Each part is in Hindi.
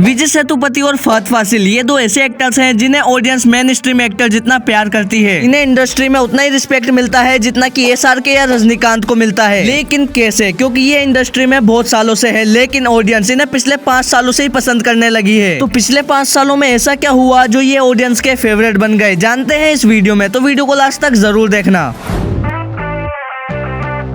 विजय सेतुपति और फहद फासिल ये दो ऐसे एक्टर्स हैं जिन्हें ऑडियंस मेन स्ट्रीम एक्टर जितना प्यार करती है। इन्हें इंडस्ट्री में उतना ही रिस्पेक्ट मिलता है जितना कि SRK या रजनीकांत को मिलता है। लेकिन कैसे? क्योंकि ये इंडस्ट्री में बहुत सालों से है, लेकिन ऑडियंस इन्हें पिछले 5 सालों से ही पसंद करने लगी है। तो पिछले 5 सालों में ऐसा क्या हुआ जो ये ऑडियंस के फेवरेट बन गए, जानते हैं इस वीडियो में, तो वीडियो को लास्ट तक जरूर देखना।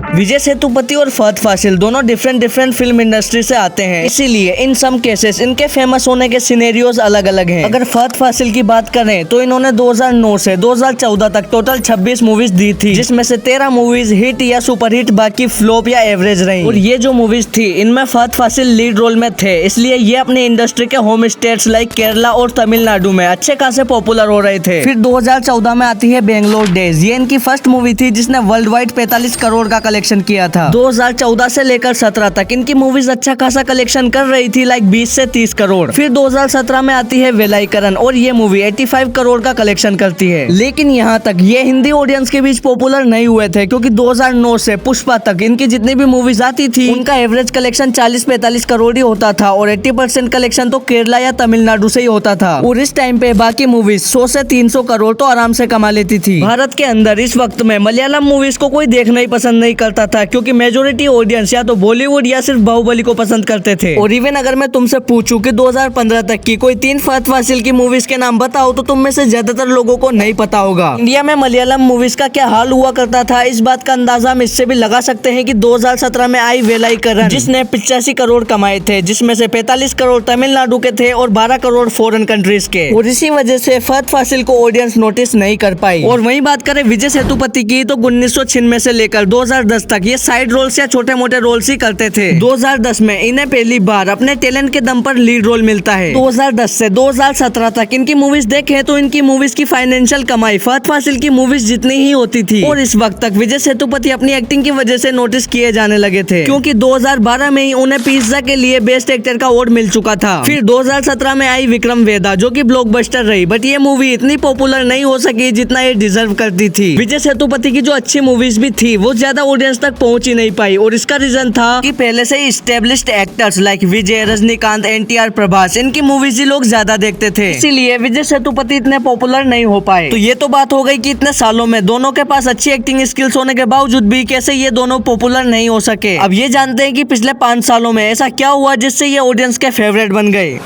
विजय सेतुपति और फहद फासिल दोनों डिफरेंट फिल्म इंडस्ट्री से आते हैं, इसीलिए इन सम केसेस इनके फेमस होने के सिनेरियोज अलग अलग हैं। अगर फहद फासिल की बात करें तो इन्होंने 2009 से 2014 तक टोटल 26 मूवीज दी थी, जिसमें से 13 मूवीज हिट या सुपरहिट, बाकी फ्लॉप या एवरेज रही। और ये जो मूवीज थी इनमें फहद फासिल लीड रोल में थे, इसलिए ये अपनी इंडस्ट्री के होम स्टेट्स लाइक केरला और तमिलनाडु में अच्छे खासे पॉपुलर हो रहे थे। फिर 2014 में आती है बेंगलोर डेज। ये इनकी फर्स्ट मूवी थी जिसने वर्ल्ड वाइड 45 करोड़ का कलेक्शन किया था। 2014 से लेकर 17 तक इनकी मूवीज अच्छा खासा कलेक्शन कर रही थी, लाइक 20 से 30 करोड़। फिर 2017 में आती है वेलाइकरन और ये मूवी 85 करोड़ का कलेक्शन करती है। लेकिन यहाँ तक ये हिंदी ऑडियंस के बीच पॉपुलर नहीं हुए थे, क्योंकि 2009 से पुष्पा तक इनकी जितनी भी मूवीज आती थी उनका एवरेज कलेक्शन 40-45 करोड़ ही होता था, और 80% कलेक्शन तो केरला या तमिलनाडु से ही होता था। और इस टाइम पे बाकी मूवीज 100 से 300 करोड़ तो आराम से कमा लेती थी। भारत के अंदर इस वक्त में मलयालम मूवीज को कोई देखना ही पसंद नहीं करता था, क्योंकि मेजोरिटी ऑडियंस या तो बॉलीवुड या सिर्फ बाहुबली को पसंद करते थे। और इवन अगर मैं तुमसे पूछूं कि 2015 तक की कोई 3 फहद फासिल की मूवीज के नाम बताओ तो तुम में से ज्यादातर लोगों को नहीं पता होगा। इंडिया में मलयालम मूवीज का क्या हाल हुआ करता था, इस बात का अंदाजा हम इससे भी लगा सकते हैं कि 2017 में आई वेलाइकरन, जिसने 85 करोड़ कमाए थे, जिसमें से 45 करोड़ तमिलनाडु के थे और 12 करोड़ फॉरेन कंट्रीज के। और इसी वजह से फहद फासिल को ऑडियंस नोटिस नहीं कर पाई। और वहीं बात करें विजय सेतुपति की, तो 1996 से लेकर 2010 तक ये साइड रोल्स या छोटे मोटे रोल्स ही करते थे। 2010 में इन्हें पहली बार अपने टैलेंट के दम पर लीड रोल मिलता है। 2010 से 2017 तक इनकी मूवीज देखें तो इनकी मूवीज की फाइनेंशियल कमाई फहद फासिल की मूवीज जितनी ही होती थी। और इस वक्त तक विजय सेतुपति अपनी एक्टिंग की वजह से नोटिस किए जाने लगे थे, क्योंकि 2012 में ही उन्हें पिज्जा के लिए बेस्ट एक्टर का अवार्ड मिल चुका था। फिर 2017 में आई विक्रम वेदा, जो कि ब्लॉकबस्टर रही, बट ये मूवी इतनी पॉपुलर नहीं हो सकी जितना ये डिजर्व करती थी। विजय सेतुपति की जो अच्छी मूवीज भी थी वो ज्यादा ऑडियंस तक पहुंच ही नहीं पाई, और इसका रीजन था कि पहले से ही एस्टेब्लिश्ड एक्टर्स लाइक विजय, रजनीकांत, NTR, प्रभास, इनकी मूवीज ही लोग ज्यादा देखते थे, इसीलिए विजय सेतुपति इतने पॉपुलर नहीं हो पाए। तो ये तो बात हो गई कि इतने सालों में दोनों के पास अच्छी एक्टिंग स्किल्स होने के बावजूद भी कैसे ये दोनों पॉपुलर नहीं हो सके। अब ये जानते हैं कि पिछले 5 सालों में ऐसा क्या हुआ जिससे ये ऑडियंस के फेवरेट बन गए।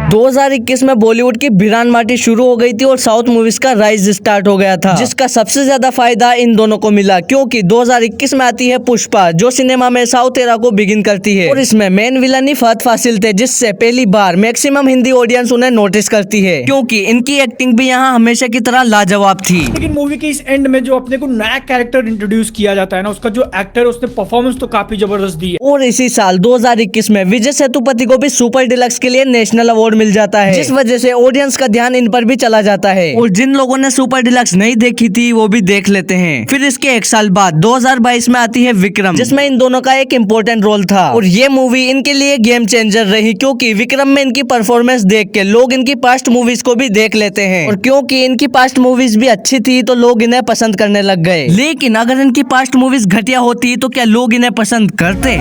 2021 में बॉलीवुड की भिरान माटी शुरू हो गई थी और साउथ मूवीज का राइज स्टार्ट हो गया था, जिसका सबसे ज्यादा फायदा इन दोनों को मिला, क्योंकि 2021 में आती है पुष्पा, जो सिनेमा में साउथ एरा को बिगिन करती है। और इसमें मेन विलन ही फहद फासिल थे, जिससे पहली बार मैक्सिमम हिंदी ऑडियंस उन्हें नोटिस करती है, क्योंकि इनकी एक्टिंग भी यहाँ हमेशा की तरह लाजवाब थी। लेकिन मूवी के इस एंड में जो अपने को नया कैरेक्टर इंट्रोड्यूस किया जाता है ना, उसका जो एक्टर है उसने परफॉर्मेंस तो काफी जबरदस्त दी है। और इसी साल 2021 में विजय सेतुपति को भी सुपर डिलक्स के लिए नेशनल अवार्ड मिल जाता है, जिस वजह से ऑडियंस का ध्यान इन पर भी चला जाता है। और जिन लोगों ने सुपर डिलक्स नहीं देखी थी वो भी देख लेते हैं। फिर इसके 1 साल बाद 2022 में आती है विक्रम, जिसमें इन दोनों का एक इम्पोर्टेंट रोल था, और ये मूवी इनके लिए गेम चेंजर रही, क्योंकि विक्रम में इनकी परफॉर्मेंस देख के लोग इनकी पास्ट मूवीज को भी देख लेते हैं, और क्योंकि इनकी पास्ट मूवीज भी अच्छी थी तो लोग इन्हें पसंद करने लग गए। लेकिन अगर इनकी पास्ट मूवीज घटिया होती तो क्या लोग इन्हें पसंद करते?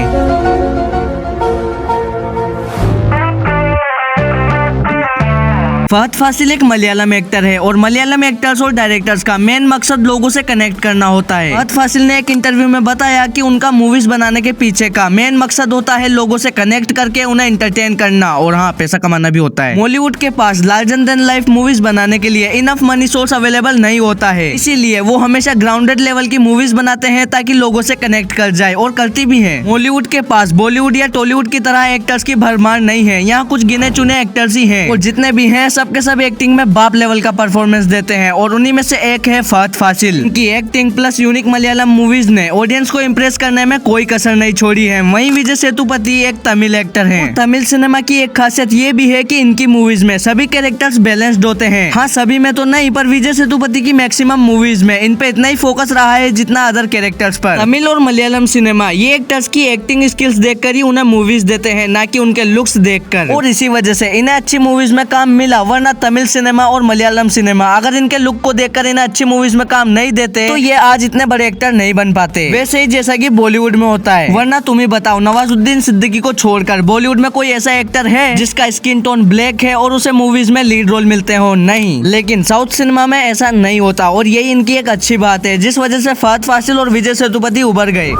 फहद फासिल एक मलयालम एक्टर है, और मलयालम एक्टर्स और डायरेक्टर्स का मेन मकसद लोगों से कनेक्ट करना होता है। फहद फासिल ने एक इंटरव्यू में बताया कि उनका मूवीज बनाने के पीछे का मेन मकसद होता है लोगों से कनेक्ट करके उन्हें एंटरटेन करना, और हाँ, पैसा कमाना भी होता है। बॉलीवुड के पास लार्जर देन लाइफ मूवीज बनाने के लिए इनफ मनी सोर्स अवेलेबल नहीं होता है, इसीलिए वो हमेशा ग्राउंडेड लेवल की मूवीज बनाते हैं ताकि लोगों से कनेक्ट कर जाए, और करती भी है। बॉलीवुड के पास बॉलीवुड या टॉलीवुड की तरह एक्टर्स की भरमार नहीं है, यहाँ कुछ गिने चुने एक्टर्स ही हैं, और जितने भी हैं सबके सब एक्टिंग में बाप लेवल का परफॉर्मेंस देते हैं, और उन्हीं में से एक है फहद फासिल। उनकी acting plus unique Malayalam movies ने ऑडियंस को इम्प्रेस करने में कोई कसर नहीं छोड़ी है। वहीं विजय सेतुपति एक तमिल एक्टर हैं। तमिल सिनेमा की एक खासियत ये भी है कि इनकी मूवीज में सभी कैरेक्टर्स बैलेंस्ड होते हैं। हाँ, सभी में तो नहीं, पर विजय सेतुपति की मैक्सिमम मूवीज में इन पे इतना ही फोकस रहा है जितना अदर कैरेक्टर्स पर। तमिल और मलयालम सिनेमा ये एक्टर्स की एक्टिंग स्किल्स देखकर ही उन्हें मूवीज देते हैं, ना कि उनके लुक्स देखकर, और इसी वजह से इन्हें अच्छी मूवीज में काम मिला, वरना तमिल सिनेमा और मलयालम सिनेमा अगर इनके लुक को देखकर इन्हें अच्छी मूवीज में काम नहीं देते तो ये आज इतने बड़े एक्टर नहीं बन पाते। वैसे ही जैसा कि बॉलीवुड में होता है। वरना तुम ही बताओ, नवाजुद्दीन सिद्दीकी को छोड़कर बॉलीवुड में कोई ऐसा एक्टर है जिसका स्किन टोन ब्लैक है और उसे मूवीज में लीड रोल मिलते हो? नहीं। लेकिन साउथ सिनेमा में ऐसा नहीं होता और यही इनकी एक अच्छी बात है, जिस वजह से फहद फासिल और विजय सेतुपति उभर गए।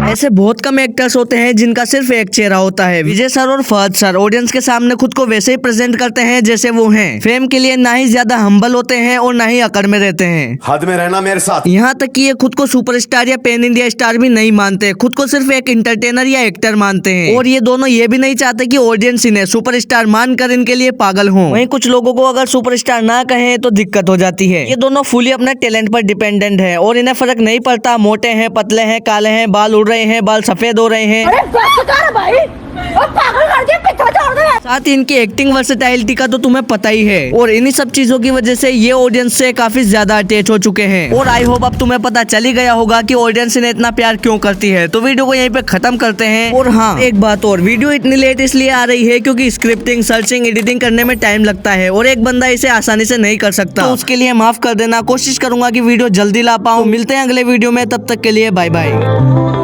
ऐसे बहुत कम एक्टर्स होते हैं जिनका सिर्फ एक चेहरा होता है। विजय सर और फहद सर ऑडियंस के सामने खुद को वैसे ही प्रेजेंट करते हैं जैसे वो हैं। फेम के लिए ना ही ज्यादा हम्बल होते हैं और ना ही अकड़ में रहते हैं। हद में रहना मेरे साथ। यहाँ तक कि ये खुद को सुपरस्टार या पैन इंडिया स्टार भी नहीं मानते, खुद को सिर्फ एक इंटरटेनर या एक्टर मानते हैं। और ये दोनों ये भी नहीं चाहते कि ऑडियंस इन्हें सुपरस्टार मानकर इनके लिए पागल हो। वहीं कुछ लोगों को अगर सुपरस्टार ना कहें तो दिक्कत हो जाती है। ये दोनों फुली अपने टैलेंट पर डिपेंडेंट है और इन्हें फर्क नहीं पड़ता मोटे हैं, पतले हैं, काले हैं, बाल उड़ रहे हैं, बाल सफेद हो रहे हैं। अरे भाई, पागल कर दिया, पिछवा छोड़ दे। साथ ही इनकी एक्टिंग वर्सेटाइलिटी का तो तुम्हें पता ही है और इन्हीं सब चीजों की वजह से ये ऑडियंस से काफी ज्यादा अटैच हो चुके हैं। और आई होप अब तुम्हें पता चल ही गया होगा कि ऑडियंस इन्हें इतना प्यार क्यों करती है। तो वीडियो को यहीं पे खत्म करते हैं। और हाँ, एक बात और, वीडियो इतनी लेट इसलिए आ रही है क्योंकि स्क्रिप्टिंग, सर्चिंग, एडिटिंग करने में टाइम लगता है और एक बंदा इसे आसानी से नहीं कर सकता। तो उसके लिए माफ कर देना। कोशिश करूंगा कि वीडियो जल्दी ला पाऊँ। मिलते हैं अगले वीडियो में, तब तक के लिए बाय बाय।